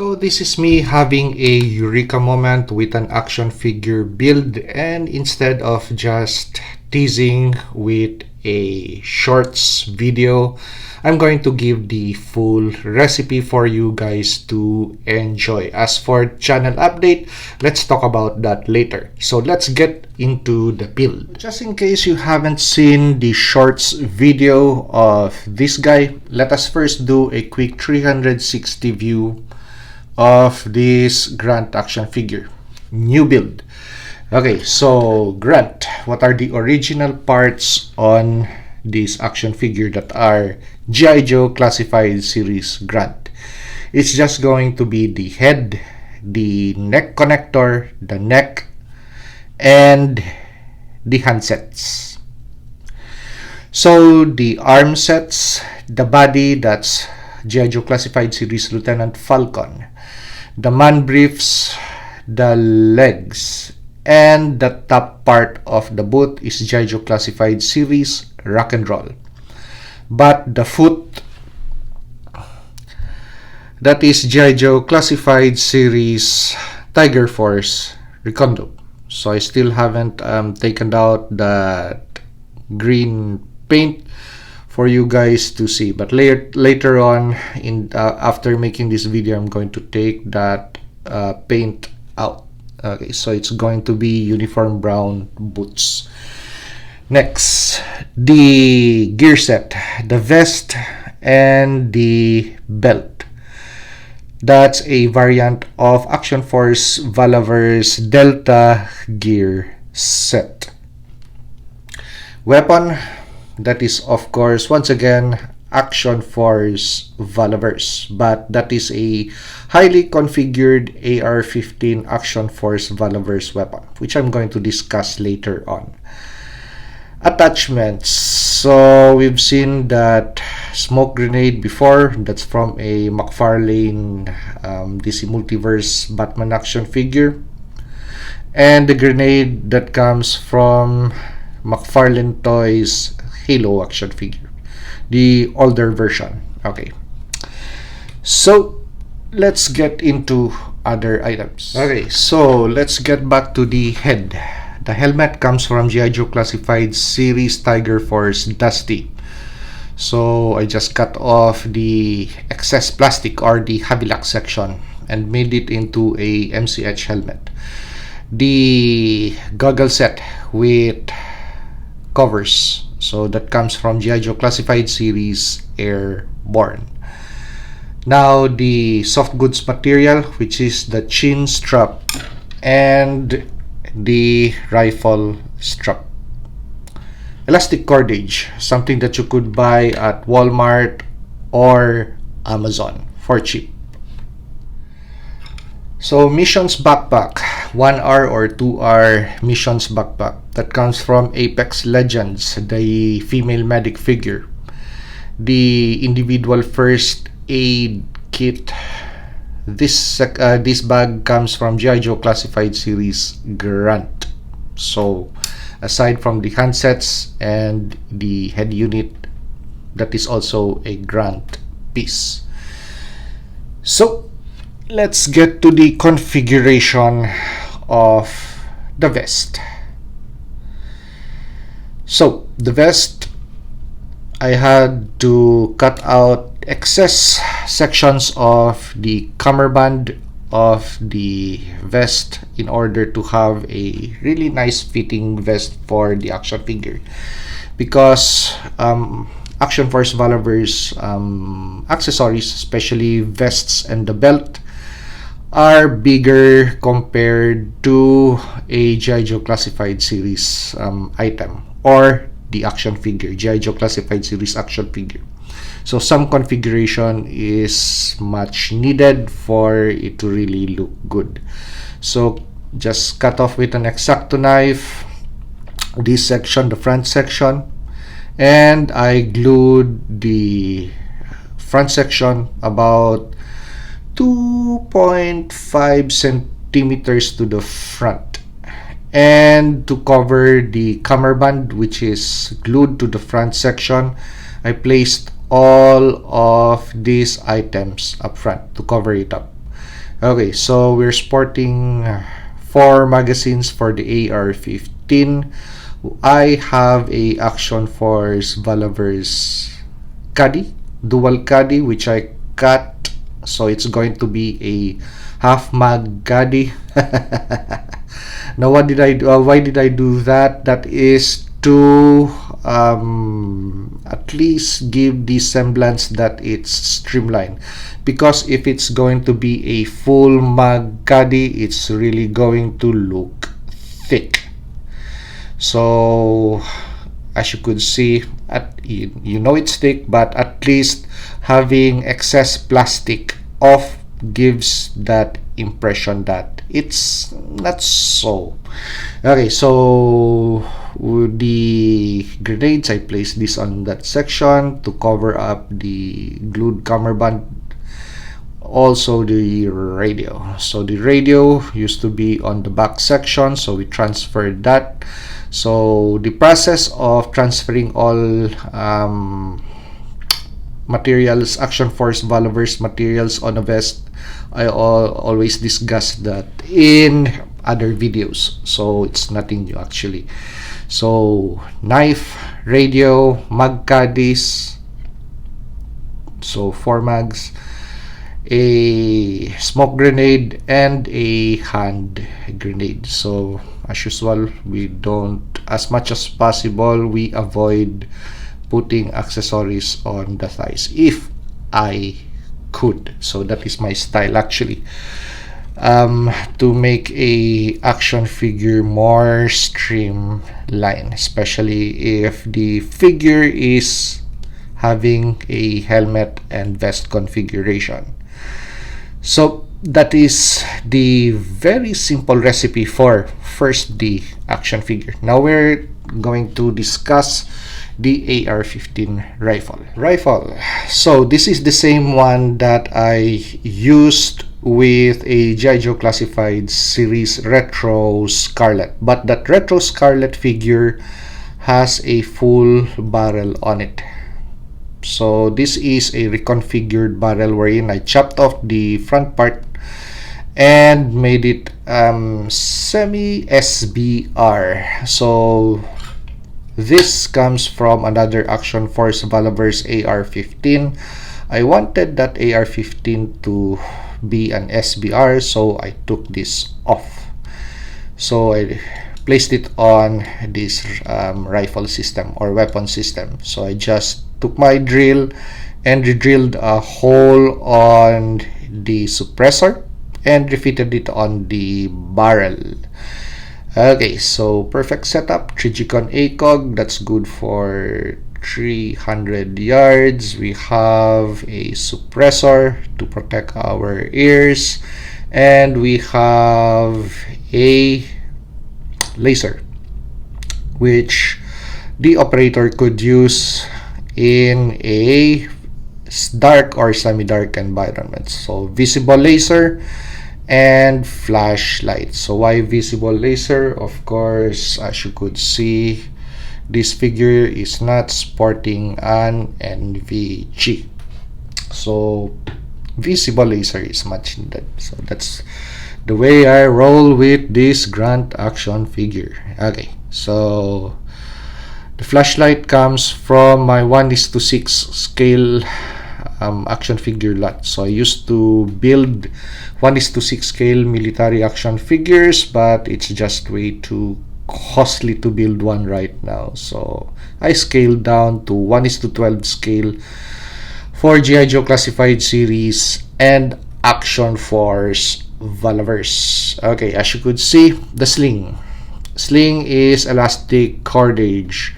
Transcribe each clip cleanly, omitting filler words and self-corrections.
So this is me having a eureka moment with an action figure build, and instead of just teasing with a shorts video, I'm going to give the full recipe for you guys to enjoy. As for channel update, let's talk about that later. So let's get into the build. Just in case you haven't seen the shorts video of this guy, let us first do a quick 360 view of this Grunt action figure. New build. Okay, so Grunt, what are the original parts on this action figure that are GI-Joe classified series Grunt? It's just going to be the head, the neck connector, the neck, and the handsets. So the arm sets, the body, that's GI-Joe classified series Lieutenant Falcon, the man briefs, the legs, and the top part of the boot is GI-Joe classified series Rock and Roll. But the foot, that is GI-Joe classified series Tiger Force Recondo. So I still haven't taken out that green paint for you guys to see, but later on in after making this video, I'm going to take that paint out. Okay, so it's going to be uniform brown boots. Next, the gear set, the vest, and the belt. That's a variant of Action Force Valaverse Delta gear set. Weapon, that is of course once again Action Force Valaverse, but that is a highly configured AR-15 Action Force Valaverse weapon, which I'm going to discuss later on. Attachments, so we've seen that smoke grenade before, that's from a McFarlane DC Multiverse Batman action figure, and the grenade that comes from McFarlane Toys Halo action figure, the older version. Okay, so let's get into other items. Okay, so let's get back to the head. The helmet comes from GI-Joe classified series Tiger Force Dusty. So I just cut off the excess plastic or the Havilak section and made it into a MCH helmet. The goggle set with covers, so that comes from GI-Joe classified series Airborne. Now the soft goods material, which is the chin strap and the rifle strap. Elastic cordage, something that you could buy at Walmart or Amazon for cheap. So missions backpack, 1R or 2R missions backpack, that comes from Apex Legends, the female medic figure. The individual first aid kit, this bag comes from GI-Joe classified series Grunt. So aside from the handsets and the head unit, that is also a Grunt piece. So let's get to the configuration of the vest. So the vest, I had to cut out excess sections of the cummerbund of the vest in order to have a really nice fitting vest for the action figure, because Action Force Valaverse accessories, especially vests and the belt, are bigger compared to a GI-Joe classified series item or the action figure, GI-Joe classified series action figure. So some configuration is much needed for it to really look good. So just cut off with an X-Acto knife this section, the front section, and I glued the front section about 2.5 centimeters to the front. And to cover the cummerbund, which is glued to the front section, I placed all of these items up front to cover it up. Okay, so we're sporting four magazines for the AR-15. I have a Action Force Valaverse caddy, dual caddy, which I cut, so it's going to be a half mag caddy. Now, what did I do? Why did I do that? That is to at least give the semblance that it's streamlined. Because if it's going to be a full mag caddy, it's really going to look thick. So as you could see, you know it's thick, but at least having excess plastic off gives that impression that it's not so. Okay, so the grenades, I placed this on that section to cover up the glued cummerbund. Also the radio, so the radio used to be on the back section, so we transferred that. So the process of transferring all materials, Action Force Valaverse materials on a vest, I always discuss that in other videos, so it's nothing new actually. So knife, radio, mag caddies, so 4 mags, a smoke grenade, and a hand grenade. So as usual, we don't, as much as possible, we avoid putting accessories on the thighs if I could. So that is my style actually, to make a action figure more streamlined, especially if the figure is having a helmet and vest configuration. So that is the very simple recipe for first the action figure. Now we're going to discuss the AR-15 rifle. So this is the same one that I used with a GI-Joe Classified Series Retro Scarlet, but that Retro Scarlet figure has a full barrel on it. So this is a reconfigured barrel wherein I chopped off the front part and made it semi SBR. So this comes from another Action Force Valaverse AR-15. I wanted that AR-15 to be an SBR, so I took this off. So I placed it on this rifle system or weapon system. So I just took my drill and re-drilled a hole on the suppressor and refitted it on the barrel. Okay, so perfect setup, 3G-Con ACOG, that's good for 300 yards. We have a suppressor to protect our ears, and we have a laser which the operator could use in a dark or semi-dark environment. So visible laser and flashlight. So why visible laser? Of course, as you could see, this figure is not sporting an NVG, so visible laser is much needed. So that's the way I roll with this Grunt action figure. Okay, so the flashlight comes from my 1:6 scale action figure lot. So I used to build 1:6 scale military action figures, but it's just way too costly to build one right now. So I scaled down to 1:12 scale for GI-Joe Classified Series and Action Force Valaverse. Okay, as you could see, the sling is elastic cordage.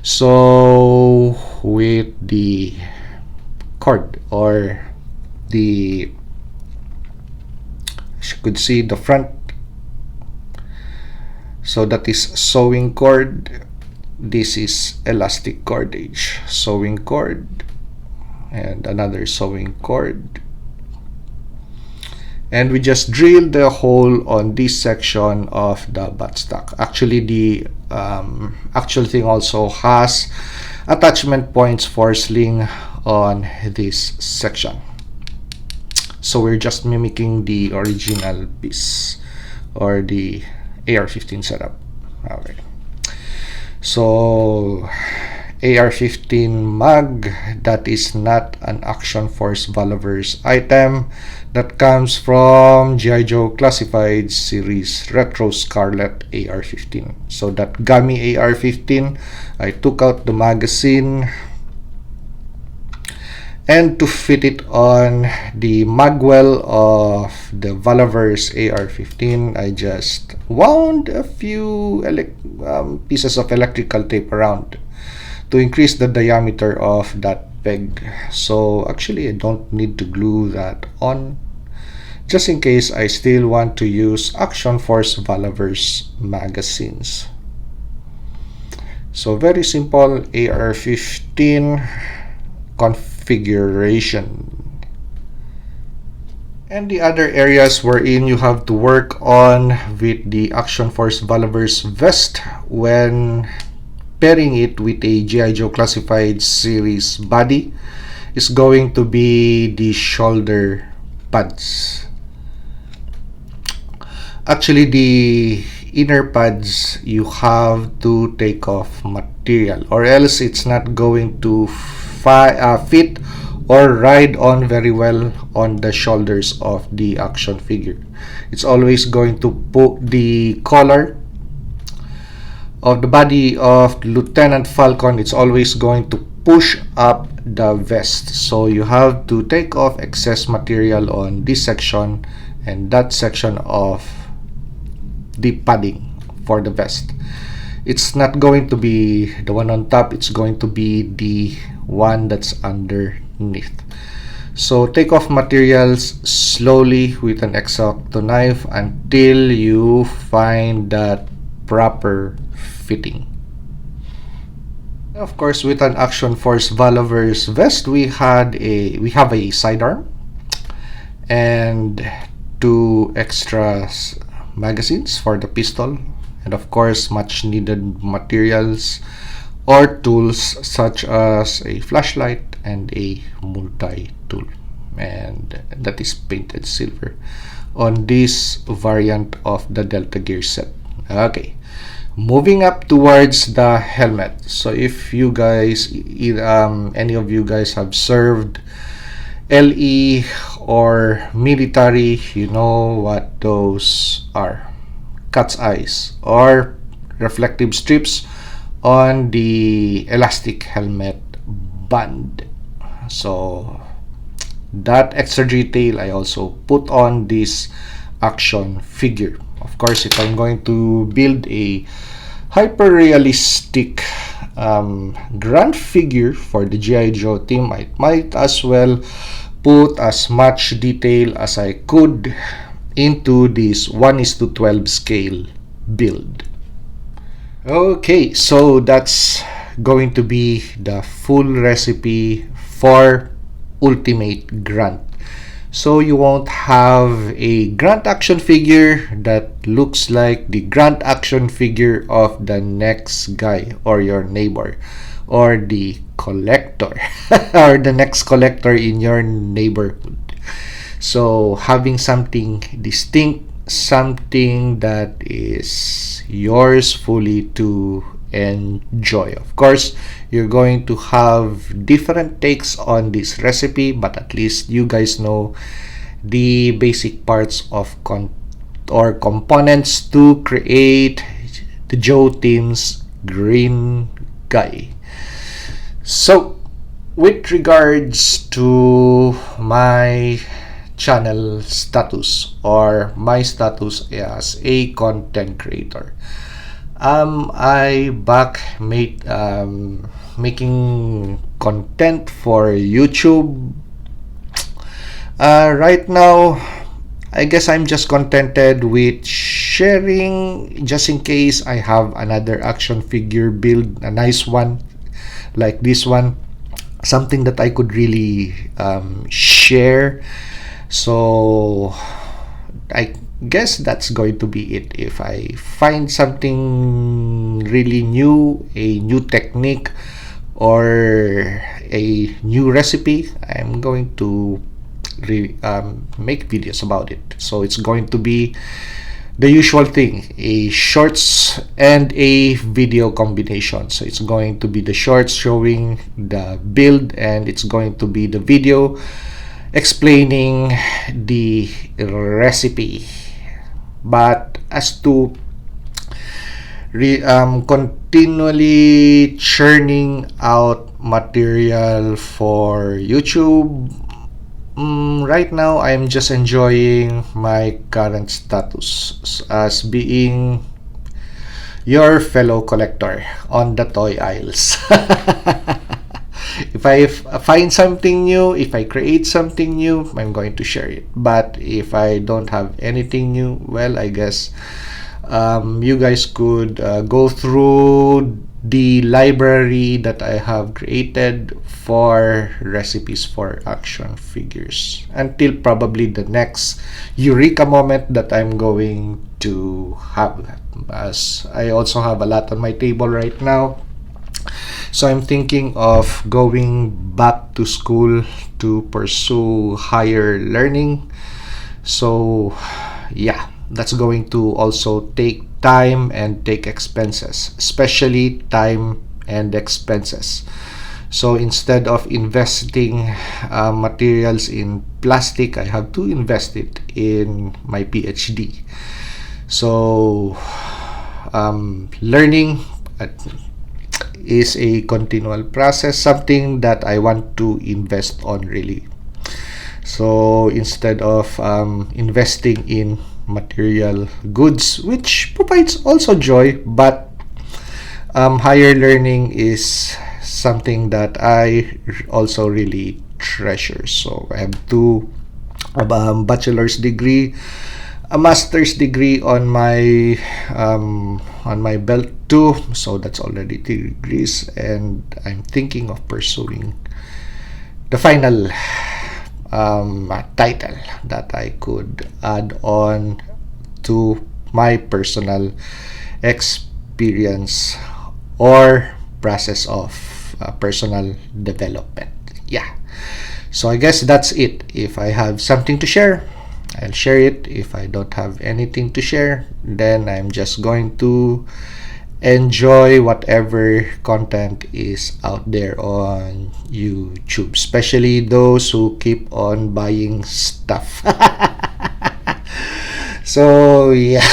So with the cord, or the, as you could see, the front, so that is sewing cord, this is elastic cordage, sewing cord, and another sewing cord, and we just drilled the hole on this section of the buttstock. Actually, the actual thing also has attachment points for sling on this section. So we're just mimicking the original piece or the AR-15 setup. Okay. So AR-15 mag, that is not an Action Force Valorverse item. That comes from GI-Joe Classified Series Retro Scarlet AR-15. So that gummy AR-15, I took out the magazine, and to fit it on the magwell of the Valorverse AR-15, I just wound a few pieces of electrical tape around to increase the diameter of that peg. So actually I don't need to glue that on, just in case I still want to use Action Force Valorverse magazines. So very simple AR-15 configuration. And the other areas wherein you have to work on with the Action Force Valorverse vest when pairing it with a GI-Joe Classified Series body is going to be the shoulder pads. Actually, the inner pads, you have to take off material, or else it's not going to fit or ride on very well on the shoulders of the action figure. It's always going to put the collar of the body of Lieutenant Falcon, it's always going to push up the vest. So you have to take off excess material on this section and that section of the padding for the vest. It's not going to be the one on top, it's going to be the one that's underneath. So take off materials slowly with an X-Acto knife until you find that proper fitting. Of course, with an Action Force Valorverse vest, we have a sidearm and 2 extra magazines for the pistol, and of course much needed materials or tools such as a flashlight and a multi-tool, and that is painted silver on this variant of the Delta Gear set. Okay, moving up towards the helmet. So if you guys, any of you guys have served LE or military, you know what those are. Cat's eyes or reflective strips on the elastic helmet band. So that extra detail I also put on this action figure. Of course, if I'm going to build a hyper realistic Grunt figure for the GI Joe team, I might as well put as much detail as I could into this 1:12 scale build. Okay, so that's going to be the full recipe for Ultimate Grunt. So you won't have a Grunt action figure that looks like the Grunt action figure of the next guy or your neighbor or the collector or the next collector in your neighborhood. So having something distinct, something that is yours fully to enjoy. Of course, you're going to have different takes on this recipe, but at least you guys know the basic parts of components to create the Joe team's green guy. So with regards to my channel status or my status as a content creator, I making content for YouTube. Right now, I guess I'm just contented with sharing, just in case I have another action figure build, a nice one like this one, something that I could really share. So I guess that's going to be it. If I find something really new, a new technique or a new recipe, I'm going to make videos about it. So it's going to be the usual thing, a shorts and a video combination. So it's going to be the shorts showing the build, and it's going to be the video explaining the recipe. But as to continually churning out material for YouTube, right now I'm just enjoying my current status as being your fellow collector on the toy aisles. If I find something new, if I create something new, I'm going to share it. But if I don't have anything new, well, I guess you guys could go through the library that I have created for recipes for action figures until probably the next eureka moment that I'm going to have, as I also have a lot on my table right now. So I'm thinking of going back to school to pursue higher learning. So yeah, that's going to also take time and take expenses, especially time and expenses. So instead of investing materials in plastic, I have to invest it in my PhD. So learning is a continual process, something that I want to invest on really. So instead of investing in material goods, which provides also joy, but higher learning is something that I also really treasure. So I have a bachelor's degree, a master's degree on my belt too. So that's already 3 degrees, and I'm thinking of pursuing the final title that I could add on to my personal experience or process of personal development. Yeah, so I guess that's it. If I have something to share, I'll share it. If I don't have anything to share, then I'm just going to enjoy whatever content is out there on YouTube, especially those who keep on buying stuff. So yeah,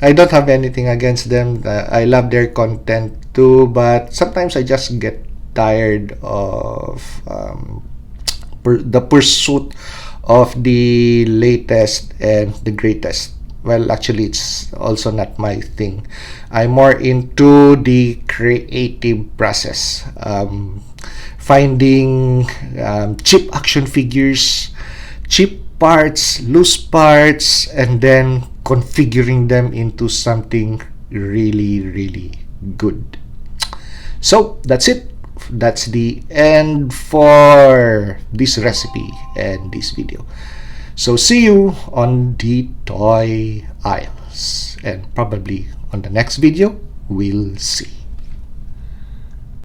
I don't have anything against them. I love their content too, but sometimes I just get tired of the pursuit of the latest and the greatest. Well, actually, it's also not my thing. I'm more into the creative process, finding cheap action figures, cheap parts, loose parts, and then configuring them into something really, really good. So that's it. That's the end for this recipe and this video. So see you on the toy aisles, and probably on the next video we'll see.